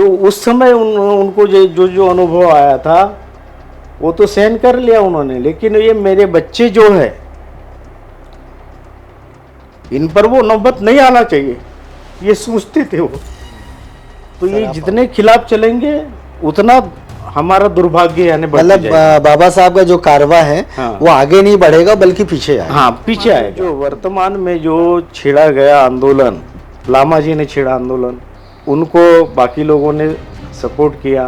जो उस समय उनको जो अनुभव आया था वो तो सहन कर लिया उन्होंने, लेकिन ये मेरे बच्चे जो है इन पर वो नौबत नहीं आना चाहिए, ये सोचते थे वो। तो ये जितने खिलाफ चलेंगे उतना हमारा दुर्भाग्य यानी मतलब बाबा साहब का जो कारवा है हाँ। वो आगे नहीं बढ़ेगा बल्कि पीछे आएगा। हाँ, पीछे आएगा। जो वर्तमान में जो छेड़ा गया आंदोलन, लामा जी ने छेड़ा आंदोलन, उनको बाकी लोगों ने सपोर्ट किया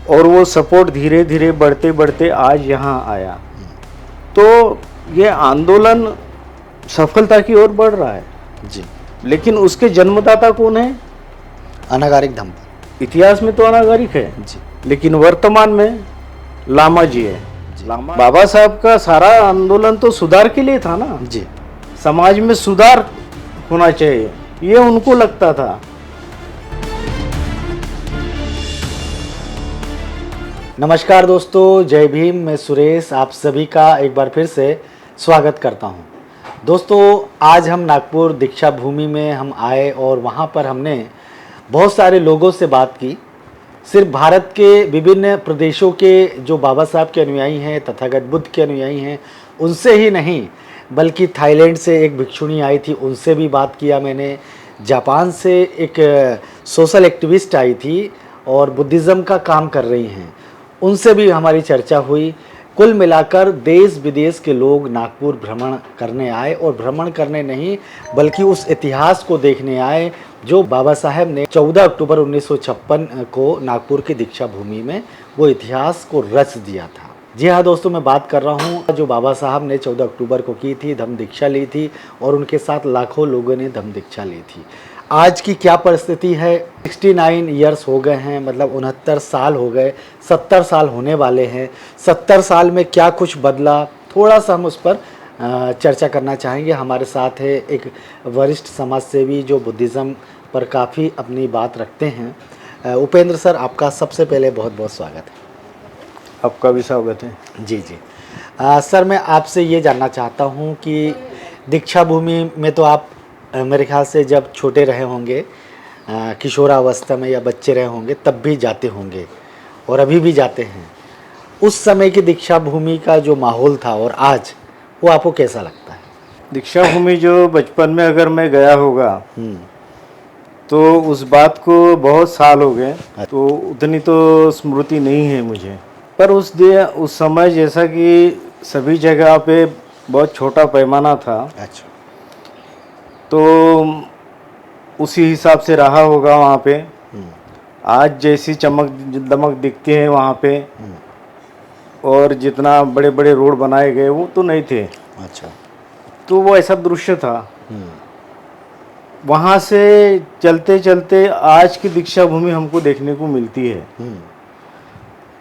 और वो सपोर्ट धीरे धीरे बढ़ते बढ़ते आज यहाँ आया। तो ये आंदोलन सफलता की ओर बढ़ रहा है जी। लेकिन उसके जन्मदाता कौन है? अनागारिक धम्म। इतिहास में तो अनागारिक है जी। लेकिन वर्तमान में लामा जी है। बाबा साहब का सारा आंदोलन तो सुधार के लिए था ना जी। समाज में सुधार होना चाहिए, ये उनको लगता था। नमस्कार दोस्तों, जय भीम। मैं सुरेश आप सभी का एक बार फिर से स्वागत करता हूं। दोस्तों, आज हम नागपुर दीक्षा भूमि में हम आए और वहां पर हमने बहुत सारे लोगों से बात की। सिर्फ भारत के विभिन्न प्रदेशों के जो बाबा साहब के अनुयायी हैं, तथागत बुद्ध के अनुयायी हैं, उनसे ही नहीं बल्कि थाईलैंड से एक भिक्षुणी आई थी, उनसे भी बात किया मैंने। जापान से एक सोशल एक्टिविस्ट आई थी और बुद्धिज़्म का काम कर रही हैं, उनसे भी हमारी चर्चा हुई। कुल मिलाकर देश विदेश के लोग नागपुर भ्रमण करने आए और भ्रमण करने नहीं बल्कि उस इतिहास को देखने आए जो बाबा साहब ने 14 अक्टूबर 1956 को नागपुर की दीक्षा भूमि में वो इतिहास को रच दिया था। जी हाँ दोस्तों, मैं बात कर रहा हूँ जो बाबा साहब ने 14 अक्टूबर को की थी, धम्म दीक्षा ली थी और उनके साथ लाखों लोगों ने धम्म दीक्षा ली थी। आज की क्या परिस्थिति है? 69 ईयर्स हो गए हैं, मतलब 69 साल हो गए, 70 साल होने वाले हैं। 70 साल में क्या कुछ बदला, थोड़ा सा हम उस पर चर्चा करना चाहेंगे। हमारे साथ है एक वरिष्ठ समाज सेवी जो बुद्धिज़्म पर काफ़ी अपनी बात रखते हैं। उपेंद्र सर, आपका सबसे पहले बहुत बहुत स्वागत है। आपका भी स्वागत है। जी जी। सर, मैं आपसे ये जानना चाहता हूँ कि दीक्षा भूमि में तो आप मेरे ख्याल से जब छोटे रहे होंगे, किशोरावस्था में या बच्चे रहे होंगे, तब भी जाते होंगे और अभी भी जाते हैं। उस समय की दीक्षा भूमि का जो माहौल था और आज वो आपको कैसा लगता है? दीक्षा भूमि जो बचपन में अगर मैं गया होगा तो उस बात को बहुत साल हो गए, तो उतनी तो स्मृति नहीं है मुझे। पर उस समय जैसा कि सभी जगह पे बहुत छोटा पैमाना था। अच्छा। तो उसी हिसाब से रहा होगा वहाँ पे। आज जैसी चमक दमक दिखती है वहाँ पे और जितना बड़े बड़े रोड बनाए गए वो तो नहीं थे। अच्छा। तो वो ऐसा दृश्य था। वहाँ से चलते चलते आज की दीक्षा भूमि हमको देखने को मिलती है।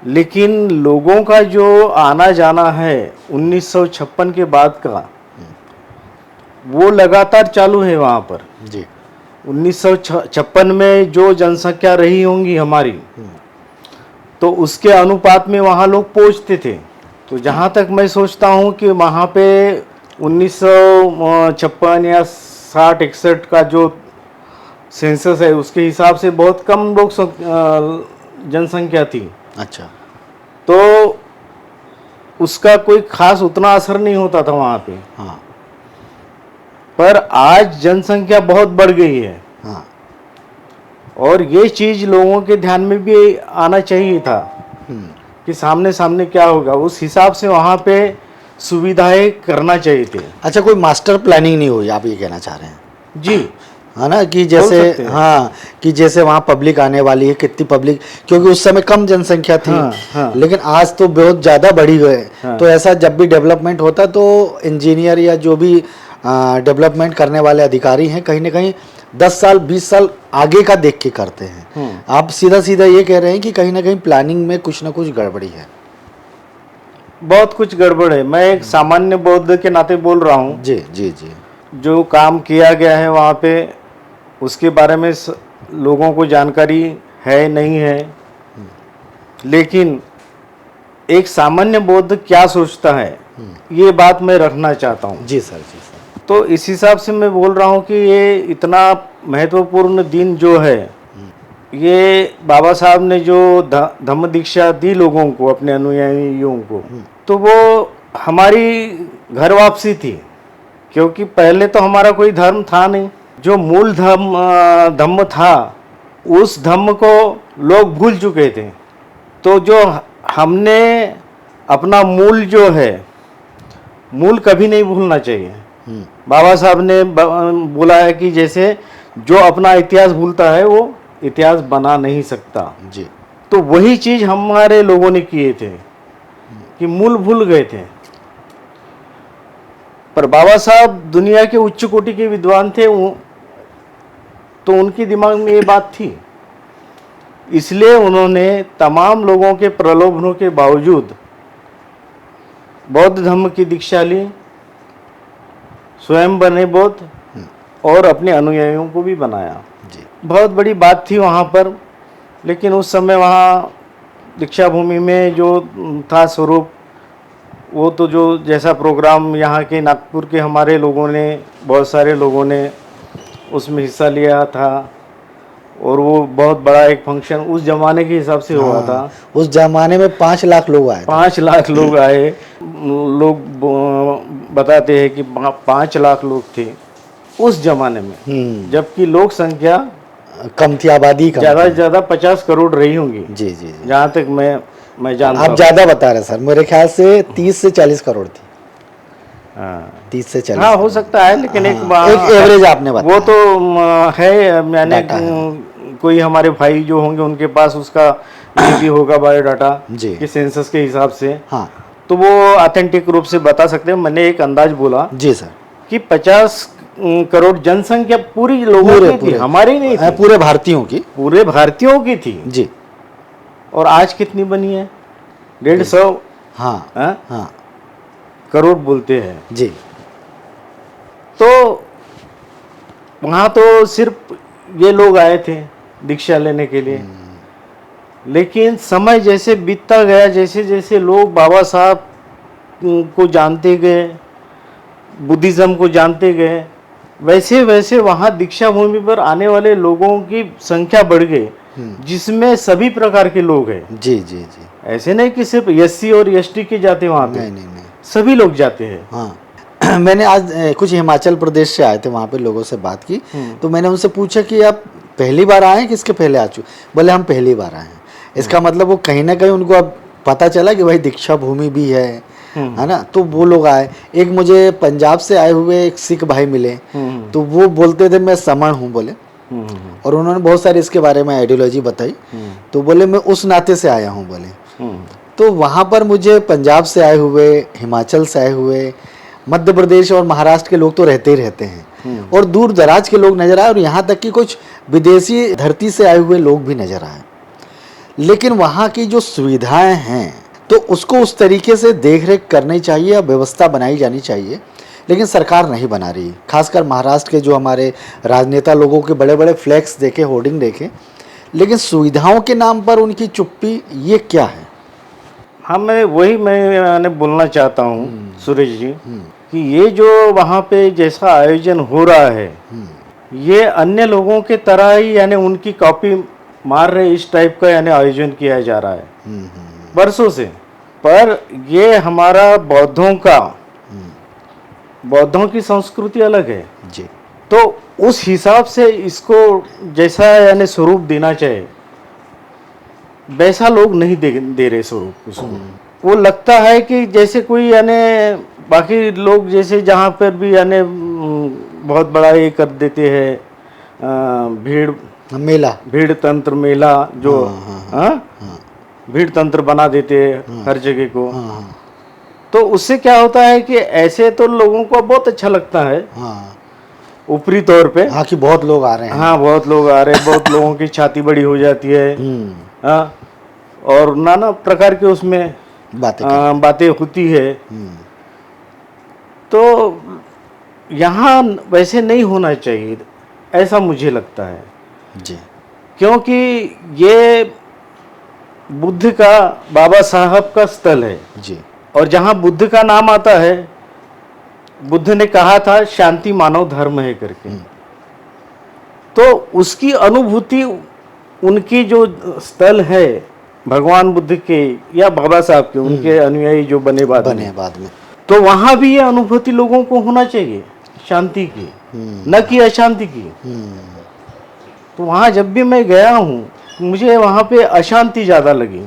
लेकिन लोगों का जो आना जाना है 1956 के बाद का, वो लगातार चालू है वहाँ पर। जी। 1956 में जो जनसंख्या रही होंगी हमारी, तो उसके अनुपात में वहाँ लोग पहुँचते थे। तो जहाँ तक मैं सोचता हूँ कि वहाँ पे 1956 या 60-61 का जो सेंसस है उसके हिसाब से बहुत कम लोग जनसंख्या थी। अच्छा। तो उसका कोई खास उतना असर नहीं होता था वहाँ पे। हाँ। पर आज जनसंख्या बहुत बढ़ गई है। हाँ। और ये चीज लोगों के ध्यान में भी आना चाहिए था कि सामने सामने क्या होगा, उस हिसाब से वहाँ पे सुविधाएं करना चाहिए थे। अच्छा, कोई मास्टर प्लानिंग नहीं हुई, आप ये कहना चाह रहे हैं? जी, है ना, कि जैसे हाँ, कि जैसे वहाँ पब्लिक आने वाली है, कितनी पब्लिक, क्योंकि उस समय कम जनसंख्या थी। हाँ। लेकिन आज तो बहुत ज़्यादा बढ़ी गए। हाँ। तो ऐसा जब भी डेवलपमेंट होता तो इंजीनियर या जो भी डेवलपमेंट करने वाले अधिकारी हैं कहीं ना कहीं 10 साल 20 साल आगे का देख के करते हैं। आप सीधा सीधा ये कह रहे हैं कि कहीं ना कहीं प्लानिंग में कुछ ना कुछ गड़बड़ी है। बहुत कुछ गड़बड़ है। मैं एक सामान्य बौद्ध के नाते बोल रहा हूँ। जी जी जी। जो काम किया गया है वहाँ पे उसके बारे में लोगों को जानकारी है नहीं है, लेकिन एक सामान्य बौद्ध क्या सोचता है ये बात मैं रखना चाहता हूँ। जी सर, जी सर। तो इस हिसाब से मैं बोल रहा हूँ कि ये इतना महत्वपूर्ण दिन जो है ये बाबा साहब ने जो धम्म दीक्षा दी लोगों को, अपने अनुयायियों को, तो वो हमारी घर वापसी थी। क्योंकि पहले तो हमारा कोई धर्म था नहीं, जो मूल धम्म था उस धम्म को लोग भूल चुके थे। तो जो हमने अपना मूल जो है, मूल कभी नहीं भूलना चाहिए। बाबा साहब ने बोला है कि जैसे जो अपना इतिहास भूलता है वो इतिहास बना नहीं सकता जी। तो वही चीज हमारे लोगों ने किए थे कि मूल भूल गए थे। पर बाबा साहब दुनिया के उच्च कोटि के विद्वान थे, तो उनके दिमाग में ये बात थी, इसलिए उन्होंने तमाम लोगों के प्रलोभनों के बावजूद बौद्ध धर्म की दीक्षा ली, स्वयं बने बौद्ध और अपने अनुयायियों को भी बनाया। जी। बहुत बड़ी बात थी वहाँ पर। लेकिन उस समय वहाँ दीक्षा भूमि में जो था स्वरूप, वो तो जो जैसा प्रोग्राम यहाँ के नागपुर के हमारे लोगों ने, बहुत सारे लोगों ने उसमें हिस्सा लिया था, और वो बहुत बड़ा एक फंक्शन उस जमाने के हिसाब से हुआ था। उस जमाने में 5 लाख लोग आए थे। 5 लाख लोग आए। लोग बताते हैं कि 5 लाख लोग थे उस जमाने में, जबकि लोक संख्या कम थी, आबादी कम ज़्यादा थी। से ज़्यादा 50 करोड़ रही होंगी। जी जी जी। जहाँ तक मैं जानता आप हूँ। ज़्यादा बता रहे सर, मेरे ख्याल से 30 से 40 करोड़ थी। हाँ 30 से 40। हाँ, हो सकता है, लेकिन एक एवरेज आपने बताया। वो तो है, मैंने डाटा है। कोई हमारे भाई जो होंगे उनके पास उसका ये भी होगा बायोडाटा जी। कि सेंसस के हिसाब से, हाँ तो वो ऑथेंटिक रूप से बता सकते हैं। मैंने एक अंदाज बोला जी सर, कि 50 करोड़ जनसंख्या पूरी लोगों की थी, हमारी नहीं थी, पूरे भारतीयों की, पूरे भारतीयों की थी। जी। और आज कितनी बनी है? 150 हाँ हाँ करोड़ बोलते हैं। जी। तो वहाँ तो सिर्फ ये लोग आए थे दीक्षा लेने के लिए। लेकिन समय जैसे बीतता गया, जैसे जैसे लोग बाबा साहब को जानते गए, बुद्धिज्म को जानते गए, वैसे वैसे वहाँ दीक्षा भूमि पर आने वाले लोगों की संख्या बढ़ गई, जिसमें सभी प्रकार के लोग हैं। जी जी जी। ऐसे नहीं कि सिर्फ एससी और एसटी के जाते वहाँ पे, नहीं, सभी लोग जाते हैं। हाँ मैंने आज कुछ हिमाचल प्रदेश से आए थे, वहाँ पे लोगों से बात की, तो मैंने उनसे पूछा कि आप पहली बार आए हैं कि इसके पहले आ चुके? बोले हम पहली बार आए हैं। इसका मतलब वो कहीं ना कहीं उनको अब पता चला कि भाई दीक्षा भूमि भी है ना, तो वो लोग आए। एक मुझे पंजाब से आए हुए एक सिख भाई मिले, तो वो बोलते थे मैं समण हूँ बोले, और उन्होंने बहुत सारे इसके बारे में आइडियोलॉजी बताई, तो बोले मैं उस नाते से आया हूँ बोले। तो वहाँ पर मुझे पंजाब से आए हुए, हिमाचल से आए हुए, मध्य प्रदेश और महाराष्ट्र के लोग तो रहते ही रहते हैं, और दूर दराज के लोग नज़र आए, और यहाँ तक कि कुछ विदेशी धरती से आए हुए लोग भी नज़र आए। लेकिन वहाँ की जो सुविधाएं हैं तो उसको उस तरीके से देख रेख करनी चाहिए, व्यवस्था बनाई जानी चाहिए, लेकिन सरकार नहीं बना रही। खासकर महाराष्ट्र के जो हमारे राजनेता लोगों के बड़े बड़े फ्लैक्स देखे, होर्डिंग देखे, लेकिन सुविधाओं के नाम पर उनकी चुप्पी, ये क्या है? हाँ, मैंने बोलना चाहता हूँ सुरेश जी, कि ये जो वहाँ पे जैसा आयोजन हो रहा है, ये अन्य लोगों के तरह ही, यानी उनकी कॉपी मार रहे इस टाइप का यानी आयोजन किया जा रहा है वर्षों से। पर ये हमारा बौद्धों की संस्कृति अलग है जी। तो उस हिसाब से इसको जैसा यानी स्वरूप देना चाहिए, वैसा लोग नहीं दे रहे स्वरूप उसको। वो लगता है कि जैसे कोई यानी बाकी लोग जैसे जहाँ पर भी यानी बहुत बड़ा ये कर देते हैं, भीड़ तंत्र मेला जो भीड़ तंत्र बना देते हैं हर जगह को। तो उससे क्या होता है कि ऐसे तो लोगों को बहुत अच्छा लगता है ऊपरी तौर पे, हाँ कि बहुत लोग आ रहे हैं, हाँ बहुत लोग आ रहे हैं, बहुत लोगों की छाती बड़ी हो जाती है, हाँ, और नाना प्रकार के उसमें बातें होती है। तो यहाँ वैसे नहीं होना चाहिए, ऐसा मुझे लगता है जी। क्योंकि ये बुद्ध का, बाबा साहब का स्थल है जी, और जहाँ बुद्ध का नाम आता है, बुद्ध ने कहा था शांति मानव धर्म है करके, तो उसकी अनुभूति उनकी जो स्थल है भगवान बुद्ध के या बाबा साहब के, उनके अनुयायी जो बने बाद में, तो वहां भी ये अनुभूति लोगों को होना चाहिए शांति की, न कि अशांति की। तो वहां जब भी मैं गया हूँ मुझे वहां पे अशांति ज्यादा लगी।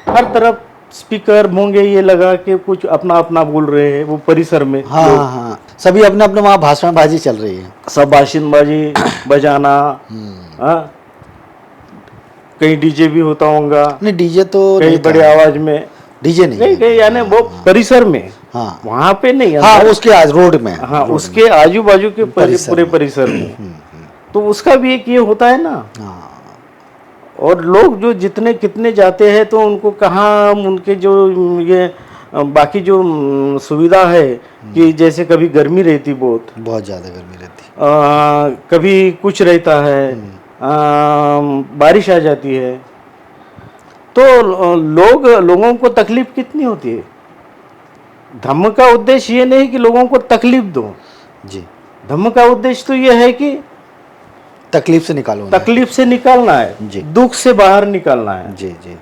हर तरफ स्पीकर भोंगे ये लगा के कुछ अपना अपना बोल रहे हैं वो परिसर में। हाँ, सभी अपने अपने वहाँ भाषणबाजी चल रही है, सब भाषणबाजी बजाना। हाँ, कहीं डीजे भी होता होगा। नहीं डीजे तो कहीं बड़े आवाज में डीजे नहीं कहीं यानी वो परिसर में। हाँ, वहां पे नहीं। हाँ, उसके आज रोड में। हाँ, उसके आजू बाजू के पूरे परिसर में। तो उसका भी एक ये होता है ना। और लोग जो जितने कितने जाते हैं तो उनको कहाँ उनके जो ये बाकी जो सुविधा है कि जैसे कभी गर्मी रहती बहुत ज़्यादा गर्मी रहती, कभी कुछ रहता है, बारिश आ जाती है, तो लोगों को तकलीफ कितनी होती है। धम्म का उद्देश्य ये नहीं कि लोगों को तकलीफ दो जी, धम्म का उद्देश्य तो ये है कि तकलीफ से निकालो, तकलीफ से निकालना है जी, दुख से बाहर निकालना है। जी जी।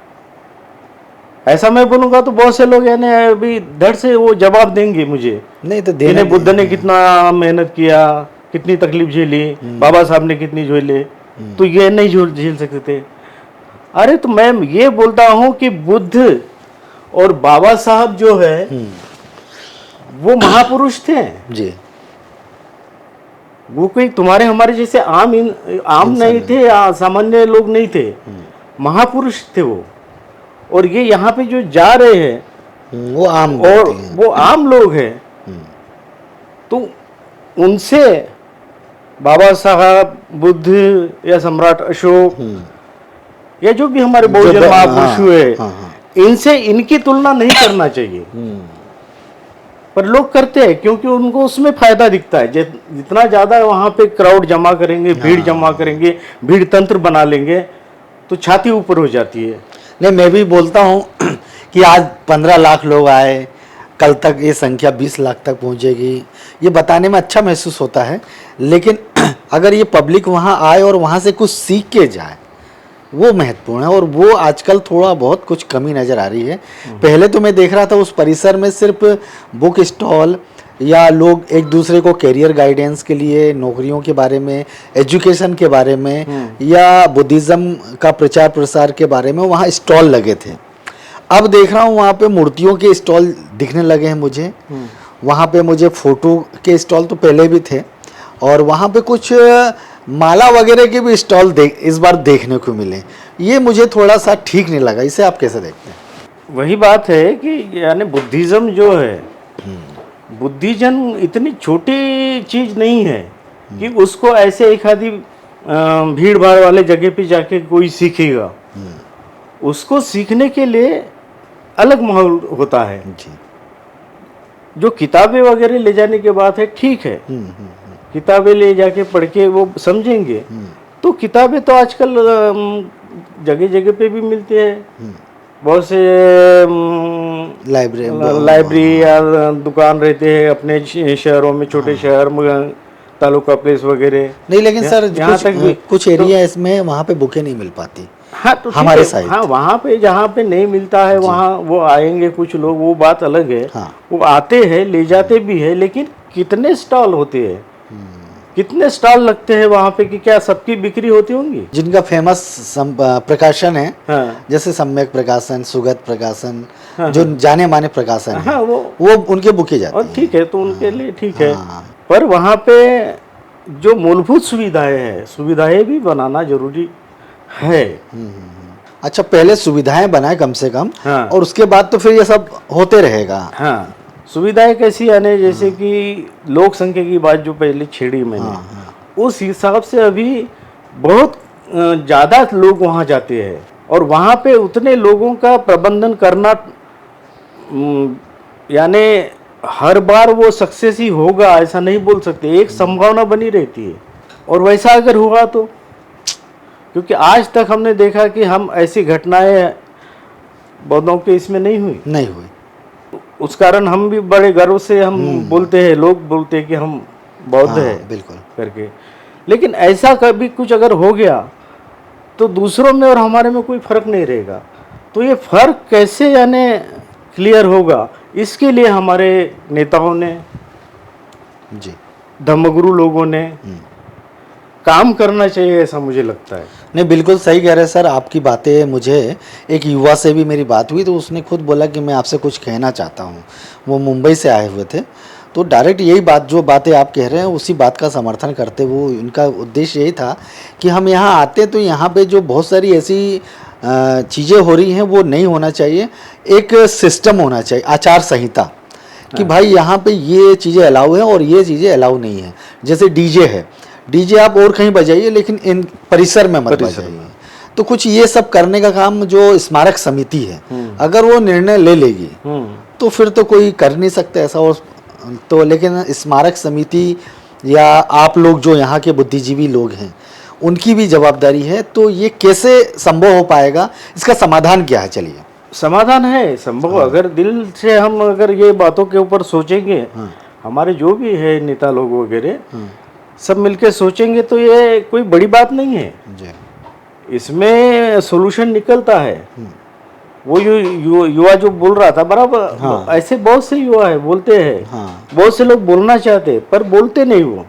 ऐसा मैं बोलूंगा तो बहुत से लोग यानी अभी धड़ से वो जवाब देंगे मुझे, नहीं तो इन्हें बुद्ध ने कितना मेहनत किया, कितनी तकलीफ झेली, बाबा साहब ने कितनी झेली, तो ये नहीं झेल सकते थे। अरे तो मैं ये बोलता हूँ कि बुद्ध और बाबा साहब जो है वो महापुरुष थे जी, वो कोई तुम्हारे हमारे जैसे आम नहीं थे, सामान्य लोग नहीं थे, महापुरुष थे वो। और ये यहाँ पे जो जा रहे हैं वो आम और वो आम लोग हैं। तो उनसे बाबा साहब, बुद्ध या सम्राट अशोक या जो भी हमारे बहुजन महापुरुष हुए, इनसे इनकी तुलना नहीं करना चाहिए। पर लोग करते हैं क्योंकि उनको उसमें फायदा दिखता है। जितना ज्यादा वहां पे क्राउड जमा करेंगे, भीड़ जमा करेंगे, भीड़ तंत्र बना लेंगे तो छाती ऊपर हो जाती है। नहीं, मैं भी बोलता हूँ कि आज 15 लाख लोग आए, कल तक ये संख्या 20 लाख तक पहुँचेगी, ये बताने में अच्छा महसूस होता है। लेकिन अगर ये पब्लिक वहाँ आए और वहाँ से कुछ सीख के जाए, वो महत्वपूर्ण है। और वो आजकल थोड़ा बहुत कुछ कमी नज़र आ रही है। पहले तो मैं देख रहा था उस परिसर में सिर्फ बुक स्टॉल या लोग एक दूसरे को करियर गाइडेंस के लिए, नौकरियों के बारे में, एजुकेशन के बारे में या बुद्धिज़्म का प्रचार प्रसार के बारे में वहाँ स्टॉल लगे थे। अब देख रहा हूँ वहाँ पे मूर्तियों के स्टॉल दिखने लगे हैं मुझे। वहाँ पे मुझे फ़ोटो के स्टॉल तो पहले भी थे और वहाँ पे कुछ माला वगैरह के भी स्टॉल इस बार देखने को मिले। ये मुझे थोड़ा सा ठीक नहीं लगा। इसे आप कैसे देखते हैं? वही बात है कि यानी बुद्धिज़्म जो है, बुद्धिज़्म इतनी छोटी चीज नहीं है कि उसको ऐसे एक आधी भीड़ भाड़ वाले जगह पे जाके कोई सीखेगा। उसको सीखने के लिए अलग माहौल होता है जी। जो किताबें वगैरह ले जाने के बात है, ठीक है, किताबें ले जाके पढ़ के वो समझेंगे। तो किताबें तो आजकल जगह जगह पे भी मिलती है, बहुत से लाइब्रेरी या दुकान रहते हैं अपने शहरों में, छोटे शहर में, तालुका प्लेस वगैरह। नहीं, लेकिन सर यहाँ तक भी कुछ एरिया इसमें वहाँ पे बुकें नहीं मिल पाती। हाँ, तो हमारे साइड, हाँ, वहाँ पे जहाँ पे नहीं मिलता है वहाँ वो आएंगे कुछ लोग, वो बात अलग है। हाँ। वो आते हैं, ले जाते भी है, लेकिन कितने स्टॉल होते हैं, कितने स्टॉल लगते हैं वहाँ पे कि क्या सबकी बिक्री होती होंगी? जिनका फेमस प्रकाशन है, हाँ। जैसे सम्यक प्रकाशन, सुगत प्रकाशन, हाँ, जो जाने माने प्रकाशन हाँ, है, वो उनके बुके जाते और हैं। ठीक है, तो उनके लिए ठीक है। हाँ। पर वहाँ पे जो मूलभूत सुविधाएं हैं, सुविधाएं भी बनाना जरूरी है। अच्छा, पहले सुविधाएं बनाए कम से कम, हाँ। और उसके बाद तो फिर ये सब होते रहेगा। हाँ, सुविधाएं कैसी आने, जैसे कि लोक संख्या की बात जो पहले छेड़ी मैंने, उस हिसाब से अभी बहुत ज़्यादा लोग वहाँ जाते हैं और वहाँ पे उतने लोगों का प्रबंधन करना, यानी हर बार वो सक्सेस ही होगा ऐसा नहीं बोल सकते, एक संभावना बनी रहती है। और वैसा अगर हुआ तो, क्योंकि आज तक हमने देखा कि हम ऐसी घटनाएं बौद्धों के इसमें नहीं हुई, उस कारण हम भी बड़े गर्व से हम बोलते हैं, लोग बोलते हैं कि हम बौद्ध है बिल्कुल करके। लेकिन ऐसा कभी कुछ अगर हो गया तो दूसरों में और हमारे में कोई फर्क नहीं रहेगा। तो ये फर्क कैसे यानी क्लियर होगा, इसके लिए हमारे नेताओं ने, जी। धर्मगुरु लोगों ने काम करना चाहिए, ऐसा मुझे लगता है। नहीं, बिल्कुल सही कह रहे हैं सर आपकी बातें। मुझे एक युवा से भी मेरी बात हुई तो उसने खुद बोला कि मैं आपसे कुछ कहना चाहता हूँ। वो मुंबई से आए हुए थे, तो डायरेक्ट यही बात, जो बातें आप कह रहे हैं उसी बात का समर्थन करते हुए उनका उद्देश्य यही था कि हम यहाँ आते हैं तो यहाँ पे जो बहुत सारी ऐसी चीज़ें हो रही हैं वो नहीं होना चाहिए। एक सिस्टम होना चाहिए, आचार संहिता, कि भाई यहाँ पे ये चीज़ें अलाउ है और ये चीज़ें अलाउ नहीं है। जैसे डीजे है, डीजे आप और कहीं बजाइए लेकिन इन परिसर में मत बजाइए। तो कुछ ये सब करने का काम जो स्मारक समिति है, अगर वो निर्णय ले लेगी तो फिर तो कोई कर नहीं सकता ऐसा। और तो लेकिन स्मारक समिति या आप लोग जो यहाँ के बुद्धिजीवी लोग हैं उनकी भी जवाबदारी है। तो ये कैसे संभव हो पाएगा, इसका समाधान क्या है? चलिए, समाधान है संभव। अगर दिल से हम अगर ये बातों के ऊपर सोचेंगे, हमारे जो भी है नेता लोग वगैरह सब मिलके सोचेंगे तो ये कोई बड़ी बात नहीं है जी। इसमें सोल्यूशन निकलता है। वो युवा जो बोल रहा था बराबर, ऐसे बहुत से युवा है बोलते हैं, बहुत से लोग बोलना चाहते पर बोलते नहीं वो।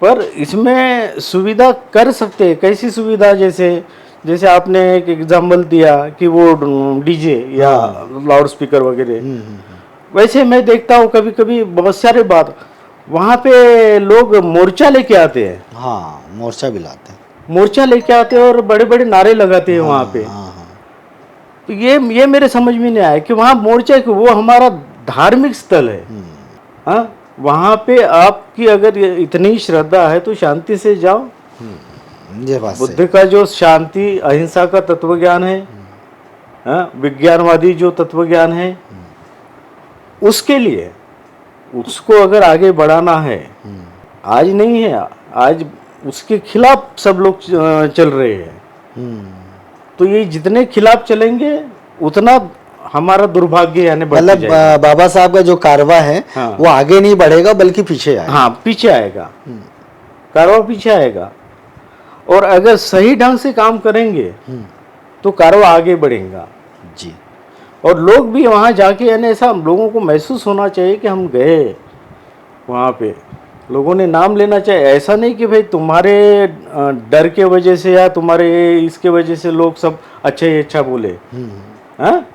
पर इसमें सुविधा कर सकते हैं। कैसी सुविधा? जैसे आपने एक एग्जाम्पल दिया कि वो डीजे या लाउड स्पीकर वगैरह, वैसे मैं देखता हूँ कभी कभी बहुत सारे बात वहाँ पे लोग मोर्चा लेके आते हैं। हाँ, मोर्चा भी लाते हैं, मोर्चा लेके आते हैं और बड़े बड़े नारे लगाते हैं वहाँ पे। तो ये मेरे समझ में नहीं आया कि वहाँ मोर्चा, कि वो हमारा धार्मिक स्थल है। हाँ, वहाँ पे आपकी अगर इतनी श्रद्धा है तो शांति से जाओ। ये बात बुद्ध का जो शांति अहिंसा का तत्व ज्ञान है, विज्ञानवादी जो तत्व ज्ञान है, उसके लिए उसको अगर आगे बढ़ाना है, आज नहीं है, आज उसके खिलाफ सब लोग चल रहे हैं। तो ये जितने खिलाफ चलेंगे उतना हमारा दुर्भाग्य यानी बढ़ता मतलब जाएगा। बाबा साहब का जो कारवा है वो आगे नहीं बढ़ेगा बल्कि पीछे आएगा। हाँ, पीछे आएगा, कारवा पीछे आएगा। और अगर सही ढंग से काम करेंगे तो कारवा आगे बढ़ेगा जी। और लोग भी वहाँ जाके यानी ऐसा लोगों को महसूस होना चाहिए कि हम गए वहाँ पे, लोगों ने नाम लेना चाहिए। ऐसा नहीं कि भाई तुम्हारे डर के वजह से या तुम्हारे इसके वजह से लोग सब अच्छा ही अच्छा बोले, हाँ,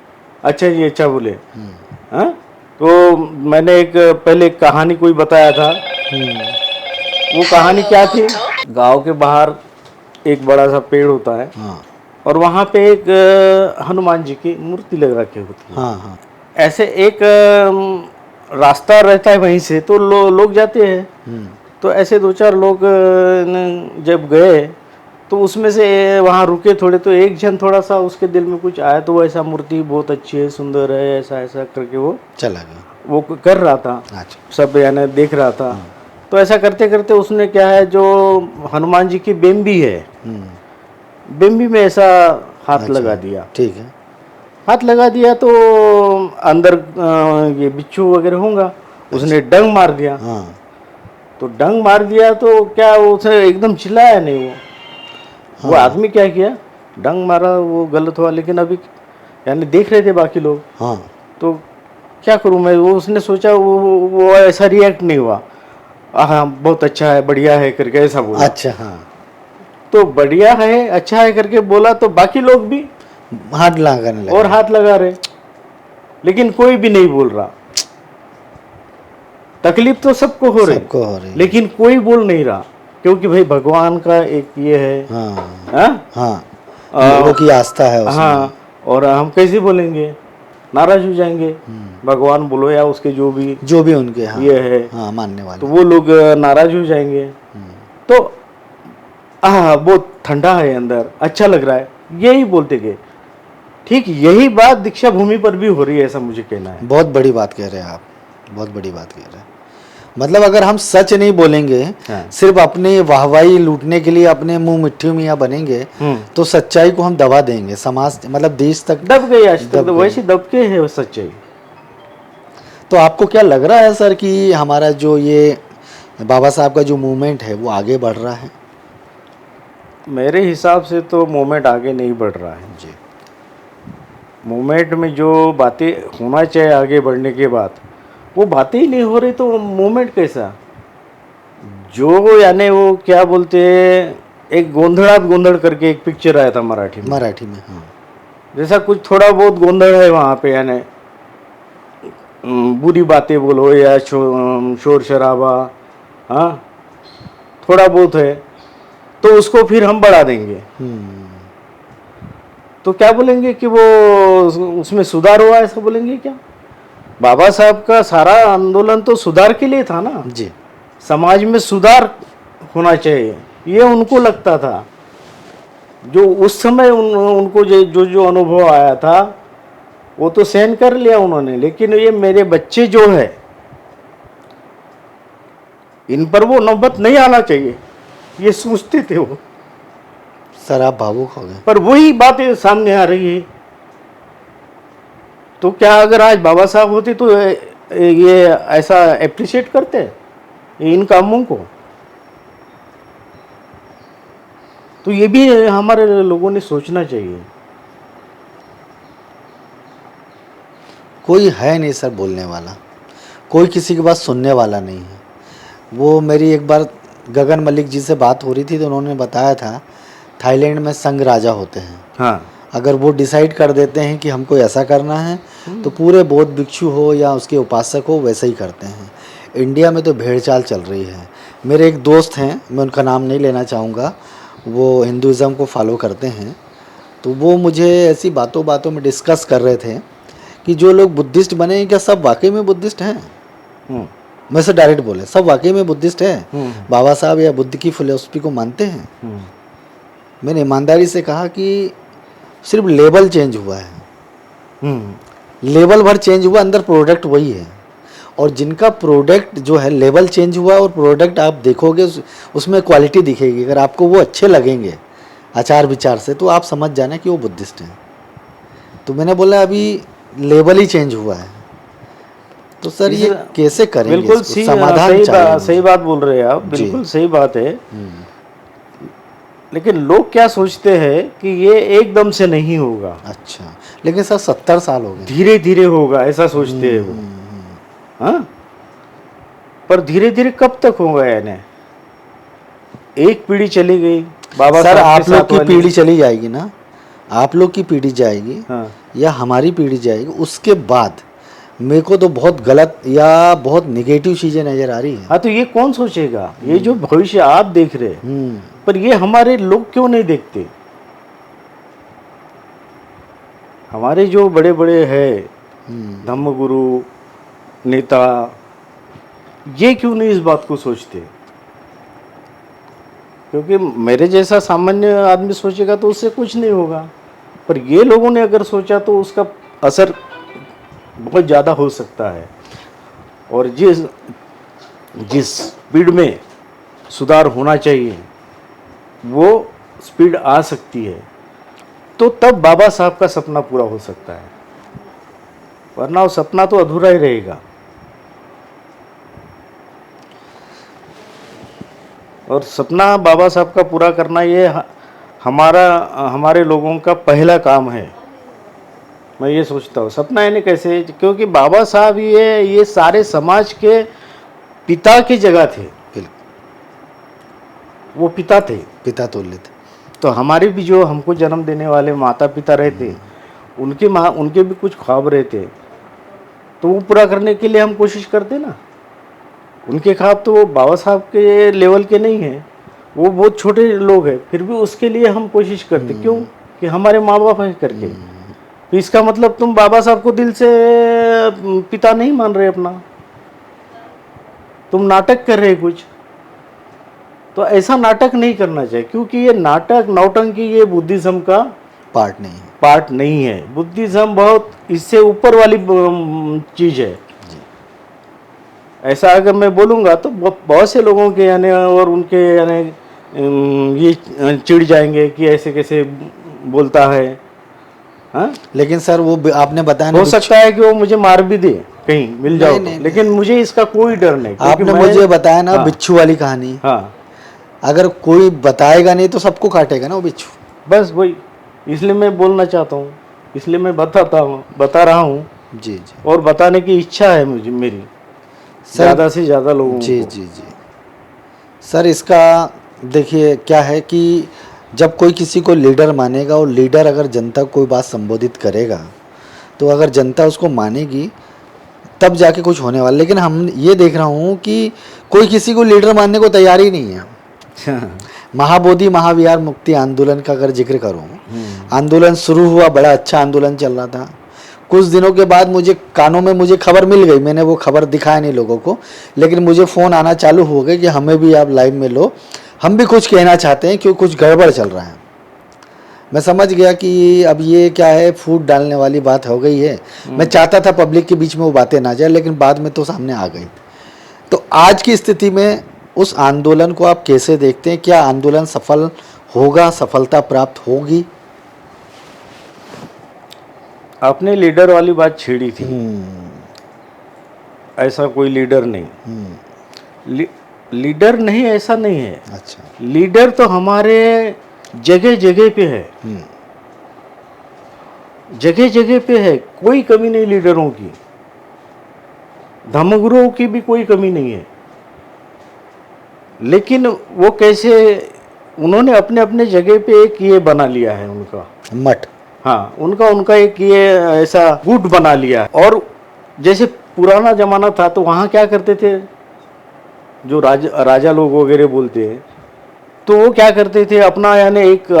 अच्छा ही अच्छा बोले। हाँ, तो मैंने एक पहले एक कहानी कोई बताया था। वो कहानी क्या थी? गांव के बाहर एक बड़ा सा पेड़ होता है और वहाँ पे एक हनुमान जी की मूर्ति लग रखी होती है। ऐसे एक रास्ता रहता है वहीं से, तो लोग जाते हैं। तो ऐसे दो चार लोग जब गए तो उसमें से वहाँ रुके थोड़े, तो एक जन थोड़ा सा उसके दिल में कुछ आया, तो वो ऐसा मूर्ति बहुत अच्छी है, सुंदर है, ऐसा ऐसा करके वो चला गया, वो कर रहा था। अच्छा। सब यानी देख रहा था। तो ऐसा करते करते उसने क्या है, जो हनुमान जी की बेम्बी है, बेम्बी में ऐसा हाथ लगा दिया। ठीक है, हाथ लगा दिया तो अंदर ये बिच्छू वगैरह होगा, उसने डंग मार दिया। तो डंग मार दिया तो क्या उसे एकदम चिल्लाया नहीं वो आदमी क्या किया, डंग मारा, वो गलत हुआ, लेकिन अभी यानी देख रहे थे बाकी लोग। तो क्या करूं मैं, वो उसने सोचा वो ऐसा रिएक्ट नहीं हुआ। हाँ, बहुत अच्छा है, बढ़िया है करके ऐसा बोला। अच्छा, हाँ, तो बढ़िया है, अच्छा है करके बोला तो बाकी लोग भी हाथ लगाने लगे और हाथ लगा रहे, लेकिन कोई भी नहीं बोल रहा। तकलीफ तो सबको हो रही, लेकिन कोई बोल नहीं रहा, क्योंकि भाई भगवान का एक ये है। लोगों की आस्था है उसमें। हाँ, और हम कैसे बोलेंगे, नाराज हो जाएंगे। भगवान बोलो या उसके जो भी उनके ये है मानने वाले, तो वो लोग नाराज हो जाएंगे। तो बहुत ठंडा है अंदर, अच्छा लग रहा है, यही बोलते गए। ठीक यही बात दीक्षा भूमि पर भी हो रही है, ऐसा मुझे कहना है। बहुत बड़ी बात कह रहे हैं आप, बहुत बड़ी बात कह रहे हैं। मतलब अगर हम सच नहीं बोलेंगे, सिर्फ अपने वाहवाही लूटने के लिए अपने मुंह मिट्टी मियाँ बनेंगे, तो सच्चाई को हम दबा देंगे। समाज मतलब देश तक दब गई, आज तक तो वैसे दबके है वो सच्चाई। तो आपको क्या लग रहा है सर कि हमारा जो ये बाबा साहब का जो मूवमेंट है वो आगे बढ़ रहा है? मेरे हिसाब से तो मूवमेंट आगे नहीं बढ़ रहा है जी। मूवमेंट में जो बातें होना चाहिए आगे बढ़ने के बाद वो बातें ही नहीं हो रही, तो मूवमेंट कैसा? जो यानी वो क्या बोलते हैं, एक गोंधड़ात गोंधड़ करके एक पिक्चर आया था मराठी में, हाँ। जैसा कुछ थोड़ा बहुत गोंधड़ है वहाँ पे, यानी बुरी बातें बोलो या शोर शराबा, हाँ थोड़ा बहुत है, तो उसको फिर हम बढ़ा देंगे, तो क्या बोलेंगे कि वो उसमें सुधार हुआ, ऐसा बोलेंगे क्या? बाबा साहब का सारा आंदोलन तो सुधार के लिए था ना जी। समाज में सुधार होना चाहिए, ये उनको लगता था। जो उस समय उनको जो अनुभव आया था वो तो सहन कर लिया उन्होंने, लेकिन ये मेरे बच्चे जो है इन पर वो नौबत नहीं आना चाहिए, ये सोचते थे वो। सर आप भावुक हो गए। पर वही बातें सामने आ रही है। तो क्या अगर आज बाबा साहब होते तो ये ऐसा एप्रिशिएट करते इन कामों को? तो ये भी हमारे लोगों ने सोचना चाहिए। कोई है नहीं सर बोलने वाला, कोई किसी की बात सुनने वाला नहीं है। वो मेरी एक बार गगन मलिक जी से बात हो रही थी तो उन्होंने बताया था थाईलैंड में संघ राजा होते हैं। हाँ, अगर वो डिसाइड कर देते हैं कि हमको ऐसा करना है तो पूरे बौद्ध भिक्षु हो या उसके उपासक हो वैसे ही करते हैं। इंडिया में तो भेड़चाल चल रही है। मेरे एक दोस्त हैं, मैं उनका नाम नहीं लेना चाहूँगा, वो हिंदुज़म को फॉलो करते हैं, तो वो मुझे ऐसी बातों बातों में डिस्कस कर रहे थे कि जो लोग बुद्धिस्ट बने हैं क्या सब वाकई में बुद्धिस्ट हैं? मैं से डायरेक्ट बोले सब वाकई में बुद्धिस्ट हैं? बाबा साहब या बुद्ध की फिलोसफी को मानते हैं? मैंने ईमानदारी से कहा कि सिर्फ लेबल चेंज हुआ है, लेबल भर चेंज हुआ, अंदर प्रोडक्ट वही है। और जिनका प्रोडक्ट जो है लेबल चेंज हुआ और प्रोडक्ट आप देखोगे उसमें क्वालिटी दिखेगी। अगर आपको वो अच्छे लगेंगे आचार विचार से तो आप समझ जाना कि वो बुद्धिस्ट हैं। तो मैंने बोला अभी लेबल ही चेंज हुआ है, तो सर ये कैसे करेंगे? बिल्कुल समाधान सही बात बोल रहे हैं आप, बिल्कुल सही बात है। लेकिन लोग क्या सोचते हैं कि ये एकदम से नहीं होगा। अच्छा, लेकिन सर 70 साल हो गए, धीरे धीरे होगा ऐसा सोचते हैं वो। हाँ, पर धीरे धीरे कब तक होगा? यानी एक पीढ़ी चली गई बाबा सर, साहब आप के लोग साथ की वाली। पीढ़ी चली जाएगी ना, आप लोग की पीढ़ी जाएगी हाँ, या हमारी पीढ़ी जाएगी, उसके बाद मेरे को तो बहुत गलत या बहुत निगेटिव चीजें नजर आ रही है। हाँ, तो ये कौन सोचेगा? ये जो भविष्य आप देख रहे हैं, पर ये हमारे लोग क्यों नहीं देखते? हमारे जो बड़े बड़े हैं धम्मगुरु नेता, ये क्यों नहीं इस बात को सोचते? क्योंकि मेरे जैसा सामान्य आदमी सोचेगा तो उससे कुछ नहीं होगा, पर ये लोगों ने अगर सोचा तो उसका असर बहुत ज़्यादा हो सकता है। और जिस स्पीड में सुधार होना चाहिए वो स्पीड आ सकती है, तो तब बाबा साहब का सपना पूरा हो सकता है, वरना वो सपना तो अधूरा ही रहेगा। और सपना बाबा साहब का पूरा करना ये हमारे लोगों का पहला काम है। मैं ये सोचता हूँ सपना यानी कैसे, क्योंकि बाबा साहब ये सारे समाज के पिता की जगह थे, वो पिता थे, पिता तुल्य थे। तो हमारे भी जो हमको जन्म देने वाले माता पिता रहते, उनके भी कुछ ख्वाब रहते, तो वो पूरा करने के लिए हम कोशिश करते ना। उनके ख्वाब तो वो बाबा साहब के लेवल के नहीं है, वो बहुत छोटे लोग हैं, फिर भी उसके लिए हम कोशिश करते। क्यों? कि हमारे माँ बाप है करके। तो इसका मतलब तुम बाबा साहब को दिल से पिता नहीं मान रहे अपना, तुम नाटक कर रहे कुछ। तो ऐसा नाटक नहीं करना चाहिए, क्योंकि ये नाटक नौटंकी ये बुद्धिज्म का पार्ट नहीं है। बुद्धिज्म बहुत इससे ऊपर वाली चीज है। ऐसा अगर मैं बोलूँगा तो बहुत से लोगों के यानी और उनके यानी ये चिढ़ जाएंगे कि ऐसे कैसे बोलता है। हाँ, लेकिन सर वो आपने बताया, हो सकता है कि वो मुझे मार भी दे, कहीं मिल जाओ, लेकिन मुझे इसका कोई डर नहीं। आपने मुझे बताया ना बिच्छू वाली कहानी। हाँ, अगर कोई बताएगा नहीं तो सबको काटेगा ना वो बिच्छू। बस वही, इसलिए मैं बोलना चाहता हूँ, इसलिए मैं बता रहा हूँ, जी जी और बताने की इच्छा है मुझे, मेरी सर। ज़्यादा से ज़्यादा लोगों जी को। जी जी सर, इसका देखिए क्या है कि जब कोई किसी को लीडर मानेगा और लीडर अगर जनता को कोई बात संबोधित करेगा तो अगर जनता उसको मानेगी तब जाके कुछ होने वाला। लेकिन हम ये देख रहा हूँ कि कोई किसी को लीडर मानने को तैयार ही नहीं है। महाबोधि महाविहार मुक्ति आंदोलन का अगर जिक्र करूँ, आंदोलन शुरू हुआ, बड़ा अच्छा आंदोलन चल रहा था। कुछ दिनों के बाद मुझे कानों में मुझे खबर मिल गई, मैंने वो खबर दिखाया नहीं लोगों को, लेकिन मुझे फ़ोन आना चालू हो गए कि हमें भी आप लाइव में लो, हम भी कुछ कहना चाहते हैं क्योंकि कुछ गड़बड़ चल रहा है। मैं समझ गया कि अब ये क्या है, फूट डालने वाली बात हो गई है। मैं चाहता था पब्लिक के बीच में वो बातें ना जाए, लेकिन बाद में तो सामने आ गई। तो आज की स्थिति में उस आंदोलन को आप कैसे देखते हैं? क्या आंदोलन सफल होगा, सफलता प्राप्त होगी? आपने लीडर वाली बात छेड़ी थी। ऐसा कोई लीडर नहीं, लीडर नहीं, ऐसा नहीं है। अच्छा। लीडर तो हमारे जगह जगह पे है, जगह जगह पे है, कोई कमी नहीं लीडरों की, धर्मगुरुओं की भी कोई कमी नहीं है। लेकिन वो कैसे, उन्होंने अपने अपने जगह पे एक ये बना लिया है उनका मठ। हाँ, उनका एक ये ऐसा गुट बना लिया है। और जैसे पुराना जमाना था तो वहाँ क्या करते थे, जो राजा लोग वगैरह बोलते हैं, तो वो क्या करते थे, अपना यानी एक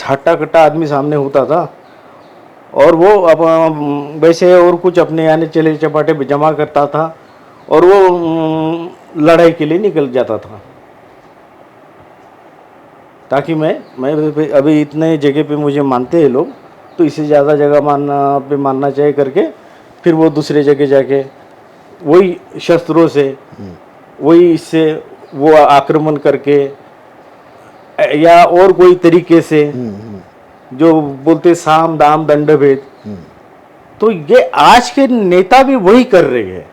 हट्टा कट्टा आदमी सामने होता था और वो वैसे और कुछ अपने यानी चले चपाटे जमा करता था और वो लड़ाई के लिए निकल जाता था, ताकि मैं अभी इतने जगह पे मुझे मानते हैं लोग, तो इससे ज़्यादा जगह मानना चाहिए करके फिर वो दूसरे जगह जाके वही शस्त्रों से, वही इससे वो आक्रमण करके या और कोई तरीके से, जो बोलते साम दाम दंड भेद, तो ये आज के नेता भी वही कर रहे हैं।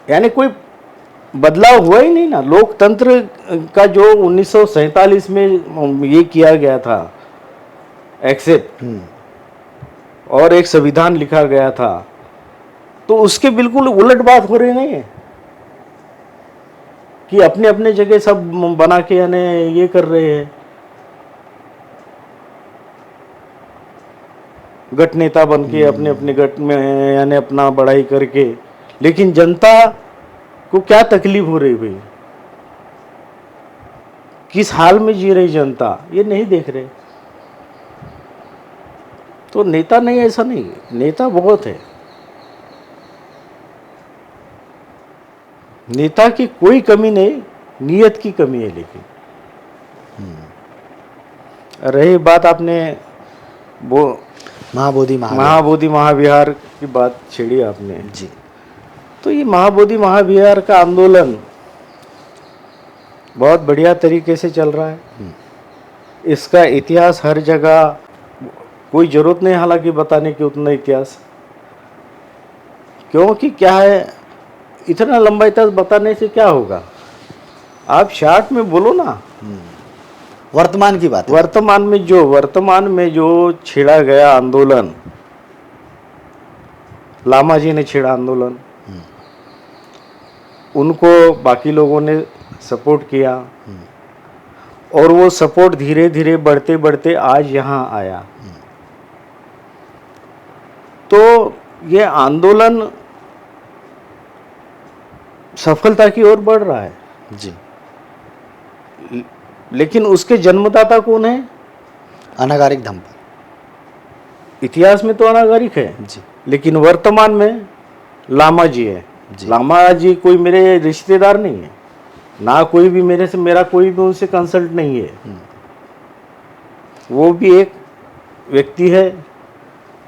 यानी कोई बदलाव हुआ ही नहीं ना। लोकतंत्र का जो 1947 में ये किया गया था एक्सेप्ट, और एक संविधान लिखा गया था, तो उसके बिल्कुल उलट बात हो रही नहीं है कि अपने अपने जगह सब बना के यानी ये कर रहे हैं, गट नेता बन के अपने अपने गट में यानी अपना बढ़ाई करके। लेकिन जनता को क्या तकलीफ हो रही भाई, किस हाल में जी रही जनता, ये नहीं देख रहे। तो नेता नहीं, ऐसा नहीं, नेता बहुत है, नेता की कोई कमी नहीं, नियत की कमी है। लेकिन रही बात, आपने वो महाबोधि महाविहार की बात छेड़ी आपने जी। तो ये महाबोधि महाविहार का आंदोलन बहुत बढ़िया तरीके से चल रहा है। इसका इतिहास हर जगह, कोई ज़रूरत नहीं हालांकि बताने की उतना इतिहास, क्योंकि क्या है, इतना लंबा इतिहास बताने से क्या होगा, आप शॉर्ट में बोलो ना। वर्तमान की बात है। वर्तमान में जो छेड़ा गया आंदोलन, लामा जी ने छेड़ा आंदोलन, उनको बाकी लोगों ने सपोर्ट किया और वो सपोर्ट धीरे धीरे बढ़ते बढ़ते आज यहाँ आया। तो ये आंदोलन सफलता की ओर बढ़ रहा है जी। लेकिन उसके जन्मदाता कौन है? अनागारिक धम्म। इतिहास में तो अनागारिक है जी, लेकिन वर्तमान में लामा जी है। लामा जी कोई मेरे रिश्तेदार नहीं है, ना कोई भी मेरा कोई भी उनसे कंसल्ट नहीं है। वो भी एक व्यक्ति है,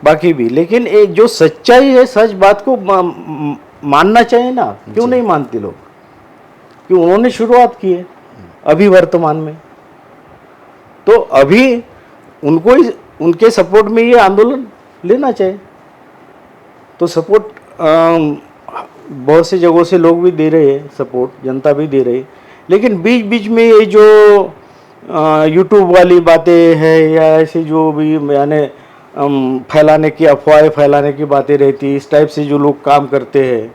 बाकी भी। लेकिन एक जो सच्चाई है, सच बात को मानना चाहिए ना। क्यों नहीं मानते लोग? क्यों? उन्होंने शुरुआत की है अभी वर्तमान में, तो अभी उनको उनके सपोर्ट में ये आंदोलन लेना चाहिए। तो सपोर्ट बहुत सी जगहों से लोग भी दे रहे हैं सपोर्ट, जनता भी दे रही, लेकिन बीच बीच में ये जो यूट्यूब वाली बातें हैं या ऐसे जो भी यानी फैलाने की, अफवाहें फैलाने की बातें रहती, इस टाइप से जो लोग काम करते हैं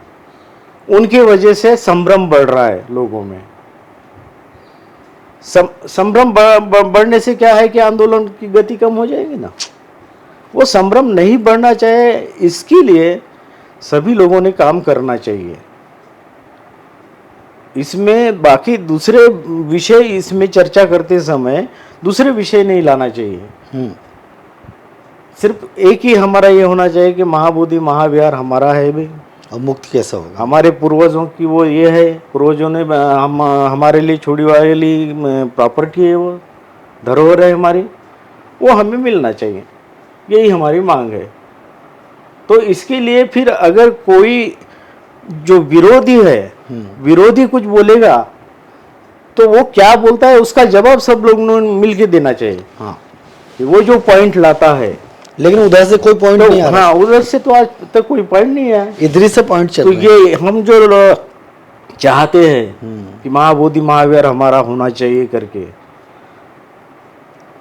उनकी वजह से संभ्रम बढ़ रहा है लोगों में। संभ्रम बढ़ने से क्या है कि आंदोलन की गति कम हो जाएगी ना। वो संभ्रम नहीं बढ़ना चाहिए, इसके लिए सभी लोगों ने काम करना चाहिए। इसमें बाकी दूसरे विषय, इसमें चर्चा करते समय दूसरे विषय नहीं लाना चाहिए। सिर्फ एक ही हमारा ये होना चाहिए कि महाबोधि महाविहार हमारा है भी। और मुक्त कैसा होगा? हमारे हमारे पूर्वजों की वो ये है, पूर्वजों ने हमारे लिए छोड़ी वाली प्रॉपर्टी है, वो धरोहर है हमारी, वो हमें मिलना चाहिए, यही हमारी मांग है। तो इसके लिए फिर अगर कोई जो विरोधी है, विरोधी कुछ बोलेगा तो वो क्या बोलता है उसका जवाब सब लोगों ने मिल के देना चाहिए। हाँ, कि वो जो पॉइंट लाता है, लेकिन उधर से कोई पॉइंट नहीं आ रहा। हाँ, उधर से तो आज तक कोई पॉइंट नहीं है, इधर ही से पॉइंट चल तो रहे हैं। ये हम जो चाहते हैं कि महाबोधि महाविहार हमारा होना चाहिए करके,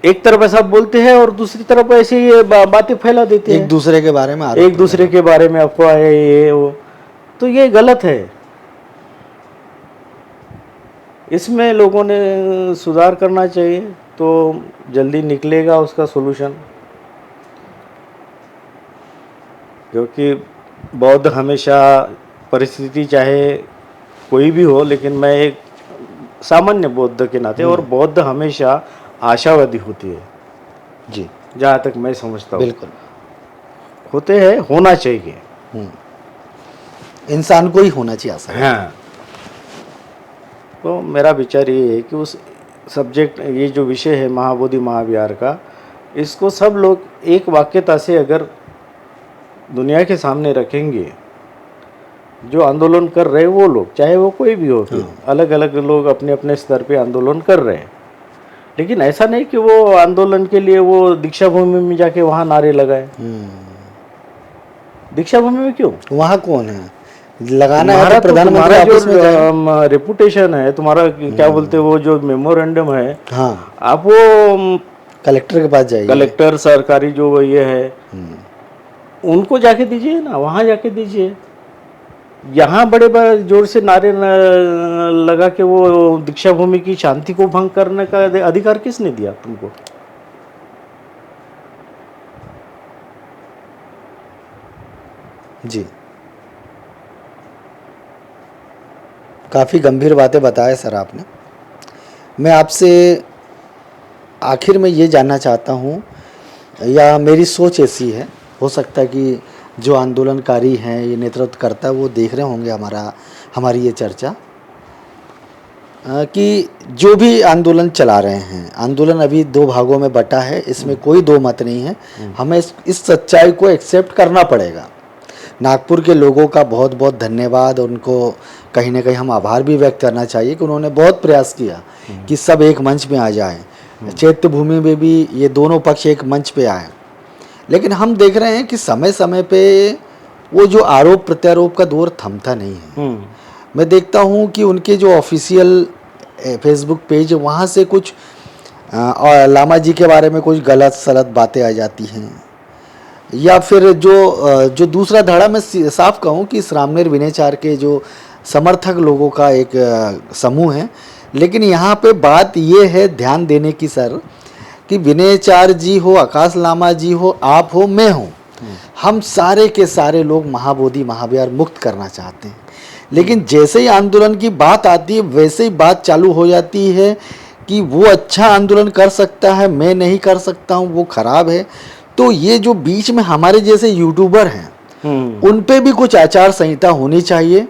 एक तरफ ऐसा बोलते हैं और दूसरी तरफ ऐसे ये बातें फैला देते हैं, एक दूसरे के बारे में आरोप एक दूसरे के बारे में अफवाह है ये वो, तो ये गलत है। इसमें लोगों ने सुधार करना चाहिए, तो जल्दी निकलेगा उसका सॉल्यूशन। क्योंकि बौद्ध हमेशा, परिस्थिति चाहे कोई भी हो, लेकिन मैं एक सामान्य बौद्ध के नाते, और बौद्ध हमेशा आशावादी होती है जी, जहाँ तक मैं समझता हूँ। बिल्कुल होते हैं, होना चाहिए, इंसान को ही होना चाहिए आशा। हाँ। तो मेरा विचार ये है कि उस सब्जेक्ट, ये जो विषय है महाबोधि महाविहार का, इसको सब लोग एक वाक्यता से अगर दुनिया के सामने रखेंगे, जो आंदोलन कर रहे हैं वो लोग, चाहे वो कोई भी हो, फिर अलग अलग लोग अपने अपने स्तर पे आंदोलन कर रहे हैं, लेकिन ऐसा नहीं कि वो आंदोलन के लिए वो दीक्षा भूमि में जाके वहाँ नारे लगाए। दीक्षा भूमि में क्यों? वहाँ कौन है लगाना है? तुम्हारा तो प्रधानमंत्री तुम्हारा ऑफिस में जाए। जो रेपुटेशन है तुम्हारा, क्या बोलते हैं वो जो मेमोरेंडम है, हाँ, आप वो कलेक्टर के पास जाइए। कलेक्टर, सरकारी जो ये है, उनको जाके दीजिए ना, वहाँ जाके दीजिए। यहाँ बड़े बड़े जोर से नारे लगा के वो दीक्षा भूमि की शांति को भंग करने का अधिकार किसने दिया तुमको? जी, काफ़ी गंभीर बातें बताए सर आपने। मैं आपसे आखिर में ये जानना चाहता हूँ, या मेरी सोच ऐसी है, हो सकता है कि जो आंदोलनकारी हैं, ये नेतृत्व करता है, वो देख रहे होंगे हमारी ये चर्चा, कि जो भी आंदोलन चला रहे हैं, आंदोलन अभी दो भागों में बटा है, इसमें कोई दो मत नहीं है। हमें इस सच्चाई को एक्सेप्ट करना पड़ेगा। नागपुर के लोगों का बहुत बहुत धन्यवाद, और उनको कहीं ना कहीं हम आभार भी व्यक्त करना चाहिए कि उन्होंने बहुत प्रयास किया कि सब एक मंच में आ जाए। चैत्य भूमि में भी ये दोनों पक्ष एक मंच पे आए, लेकिन हम देख रहे हैं कि समय समय पे वो जो आरोप प्रत्यारोप का दौर थमता नहीं है। मैं देखता हूँ कि उनके जो ऑफिशियल फेसबुक पेज है, वहाँ से कुछ लामा जी के बारे में कुछ गलत सलत बातें आ जाती हैं, या फिर जो दूसरा धड़ा मैं साफ कहूँ कि श्रामणेर विनयचार के जो समर्थक लोगों का एक समूह है। लेकिन यहाँ पे बात ये है ध्यान देने की सर, कि विनयचार जी हो, आकाश लामा जी हो, आप हो, मैं हूँ, हम सारे के सारे लोग महाबोधि महाविहार मुक्त करना चाहते हैं। लेकिन जैसे ही आंदोलन की बात आती है, वैसे ही बात चालू हो जाती है कि वो अच्छा आंदोलन कर सकता है, मैं नहीं कर सकता हूँ, वो खराब है। तो ये जो बीच में हमारे जैसे यूट्यूबर हैं, उन पे भी कुछ आचार संहिता होनी चाहिए।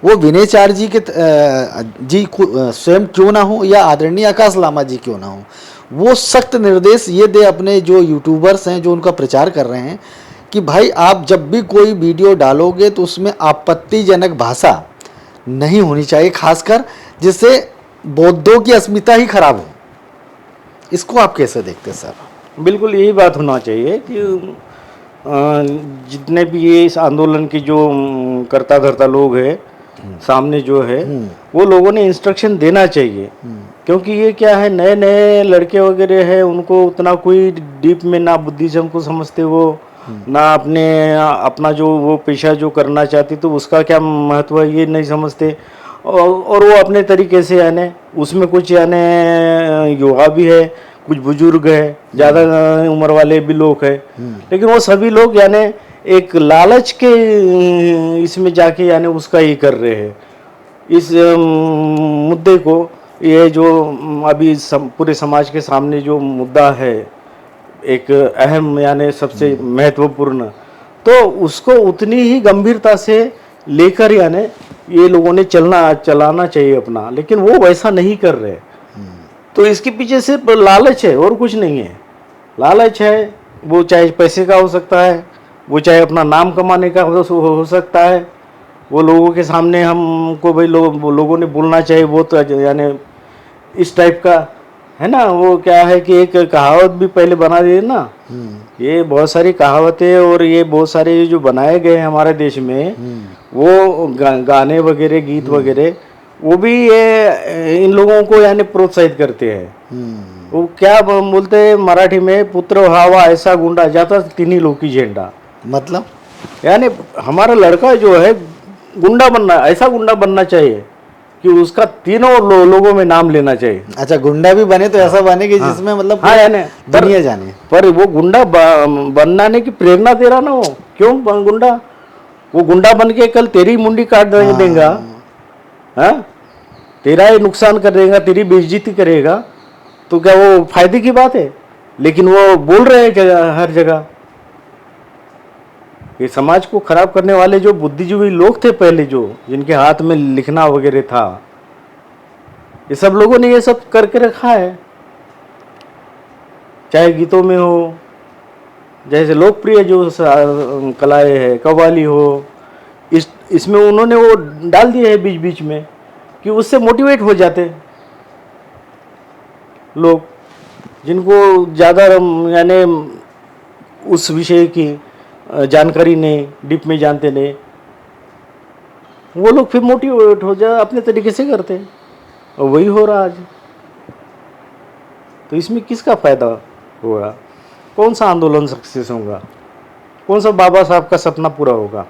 वो विनयचार जी के जी स्वयं क्यों ना हो, या आदरणीय आकाश लामा जी क्यों ना हो, वो सख्त निर्देश ये दे अपने जो यूट्यूबर्स हैं जो उनका प्रचार कर रहे हैं, कि भाई आप जब भी कोई वीडियो डालोगे तो उसमें आपत्तिजनक भाषा नहीं होनी चाहिए, खासकर जिससे बौद्धों की अस्मिता ही खराब हो। इसको आप कैसे देखते हैं सर? बिल्कुल यही बात होना चाहिए कि जितने भी ये इस आंदोलन के जो करता धरता लोग हैं सामने जो है वो लोगों ने इंस्ट्रक्शन देना चाहिए, क्योंकि ये क्या है, नए नए लड़के वगैरह है, उनको उतना कोई डीप में ना बुद्धिज्म को समझते वो, ना अपना जो वो पेशा जो करना चाहती तो उसका क्या महत्व है ये नहीं समझते, और वो अपने तरीके से यानी उसमें कुछ यानी युवा भी है, कुछ बुजुर्ग है, ज़्यादा उम्र वाले भी लोग हैं, लेकिन वो सभी लोग यानी एक लालच के इसमें जाके यानी उसका ही कर रहे हैं इस मुद्दे को। ये जो अभी पूरे समाज के सामने जो मुद्दा है, एक अहम यानी सबसे महत्वपूर्ण, तो उसको उतनी ही गंभीरता से लेकर यानी ये लोगों ने चलाना चाहिए अपना, लेकिन वो वैसा नहीं कर रहे। तो इसके पीछे सिर्फ लालच है और कुछ नहीं है। लालच है, वो चाहे पैसे का हो सकता है, वो चाहे अपना नाम कमाने का हो सकता है, वो लोगों के सामने हमको भाई लोगों ने बोलना चाहिए, वो तो यानी इस टाइप का है ना। वो क्या है कि एक कहावत भी पहले बना दी है ना, ये बहुत सारी कहावतें और ये बहुत सारे जो बनाए गए हैं हमारे देश में, वो गाने वगैरह गीत वगैरह, वो भी ये इन लोगों को यानी प्रोत्साहित करते हैं। वो क्या बोलते हैं मराठी में, पुत्र व्हावा ऐसा गुंडा जाता तिन्ही लोकी झेंडा, मतलब यानी हमारा लड़का जो है गुंडा बनना, ऐसा गुंडा बनना चाहिए कि उसका तीनों लोगों में नाम लेना चाहिए। अच्छा, गुंडा भी बने तो ऐसा बने कि जिसमें मतलब हाँ यानी दुनिया जाने। पर वो गुंडा बनने की प्रेरणा दे रहा ना, वो क्यों गुंडा, वो गुंडा बन के कल तेरी मुंडी काट देगा, हाँ, तेरा ही नुकसान कर देगा, तेरी बेइज्जती करेगा, तो क्या वो फायदे की बात है? लेकिन वो बोल रहे हैं हर जगह। ये समाज को खराब करने वाले जो बुद्धिजीवी लोग थे पहले, जो जिनके हाथ में लिखना वगैरह था, ये सब लोगों ने ये सब करके रखा है, चाहे गीतों में हो, जैसे लोकप्रिय जो कलाएं है, कव्वाली हो, इसमें उन्होंने वो डाल दिए हैं बीच बीच में कि उससे मोटिवेट हो जाते लोग, जिनको ज़्यादा यानी उस विषय की जानकारी नहीं, डीप में जानते नहीं, वो लोग फिर मोटिवेट हो जाए, अपने तरीके से करते हैं, और वही हो रहा आज। तो इसमें किसका फायदा होगा? कौन सा आंदोलन सक्सेस होगा? कौन सा बाबा साहब का सपना पूरा होगा?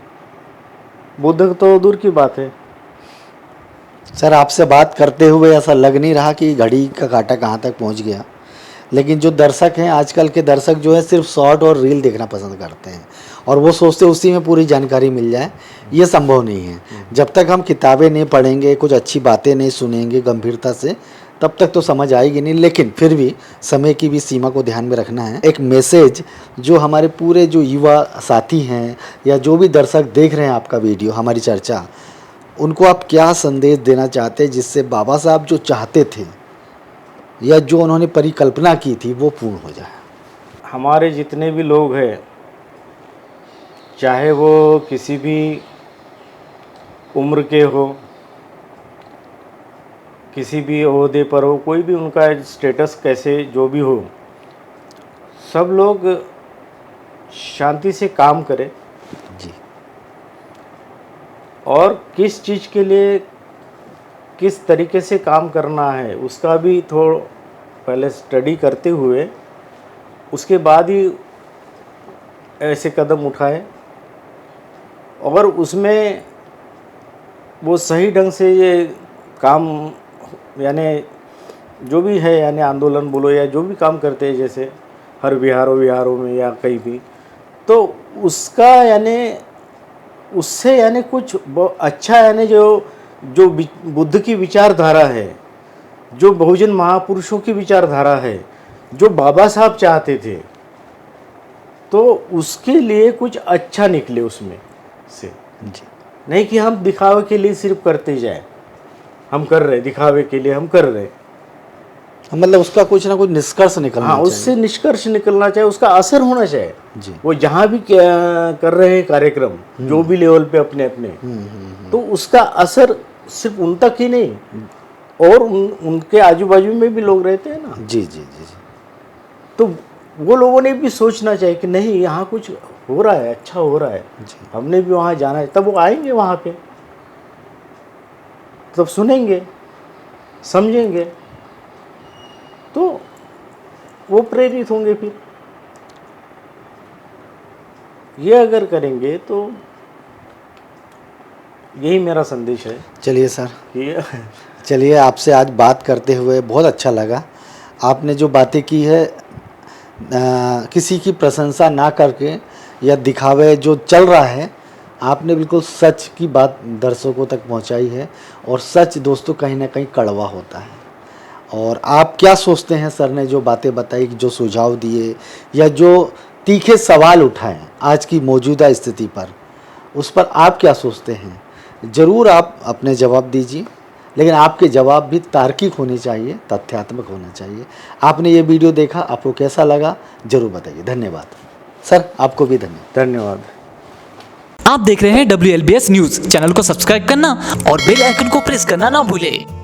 बुद्ध तो दूर की बात है। सर, आपसे बात करते हुए ऐसा लग नहीं रहा कि घड़ी का कांटा कहाँ तक पहुँच गया, लेकिन जो दर्शक हैं, आजकल के दर्शक जो है सिर्फ शॉर्ट और रील देखना पसंद करते हैं, और वो सोचते उसी में पूरी जानकारी मिल जाए। ये संभव नहीं है। जब तक हम किताबें नहीं पढ़ेंगे, कुछ अच्छी बातें नहीं सुनेंगे गंभीरता से, तब तक तो समझ आएगी नहीं। लेकिन फिर भी समय की भी सीमा को ध्यान में रखना है। एक मैसेज जो हमारे पूरे जो युवा साथी हैं या जो भी दर्शक देख रहे हैं आपका वीडियो, हमारी चर्चा, उनको आप क्या संदेश देना चाहते हैं जिससे बाबा साहब जो चाहते थे या जो उन्होंने परिकल्पना की थी वो पूर्ण हो जाए? हमारे जितने भी लोग हैं, चाहे वो किसी भी उम्र के हो, किसी भी ओहदे पर हो, कोई भी उनका स्टेटस कैसे जो भी हो, सब लोग शांति से काम करें जी। और किस चीज़ के लिए किस तरीके से काम करना है उसका भी थोड़ा पहले स्टडी करते हुए उसके बाद ही ऐसे कदम उठाए, और उसमें वो सही ढंग से ये काम यानी जो भी है यानी आंदोलन बोलो या जो भी काम करते हैं, जैसे हर विहारों में या कहीं भी, तो उसका यानी उससे यानी कुछ अच्छा यानी जो बुद्ध की विचारधारा है, जो बहुजन महापुरुषों की विचारधारा है, जो बाबा साहब चाहते थे, तो उसके लिए कुछ अच्छा निकले उसमें से जी। नहीं कि हम दिखावे के लिए सिर्फ करते जाए, हम कर रहे दिखावे के लिए हम कर रहे, मतलब उसका कुछ ना कुछ निष्कर्ष निकलना हाँ, चाहिए। उससे निष्कर्ष निकलना चाहिए, उसका असर होना चाहिए जी। वो जहाँ भी कर रहे हैं कार्यक्रम, जो भी लेवल पे अपने अपने, तो उसका असर सिर्फ उन तक ही नहीं, और उनके आजू बाजू में भी लोग रहते हैं ना। जी जी जी जी। तो वो लोगों ने भी सोचना चाहिए कि नहीं, यहाँ कुछ हो रहा है, अच्छा हो रहा है। हमने भी वहाँ जाना है, तब वो आएंगे वहाँ पे, तब सुनेंगे, समझेंगे, तो वो प्रेरित होंगे। फिर ये अगर करेंगे तो यही मेरा संदेश है चलिए सर, कि चलिए आपसे आज बात करते हुए बहुत अच्छा लगा। आपने जो बातें की है किसी की प्रशंसा ना करके या दिखावे जो चल रहा है, आपने बिल्कुल सच की बात दर्शकों तक पहुंचाई है। और सच दोस्तों कहीं ना कहीं कड़वा होता है। और आप क्या सोचते हैं सर ने जो बातें बताई, जो सुझाव दिए या जो तीखे सवाल उठाए आज की मौजूदा स्थिति पर, उस पर आप क्या सोचते हैं? ज़रूर आप अपने जवाब दीजिए, लेकिन आपके जवाब भी तार्किक होने चाहिए, तथ्यात्मक होना चाहिए। आपने ये वीडियो देखा, आपको कैसा लगा ज़रूर बताइए। धन्यवाद सर, आपको भी धन्यवाद। आप देख रहे हैं WLBS न्यूज़। चैनल को सब्सक्राइब करना और बेल आइकन को प्रेस करना ना भूलें।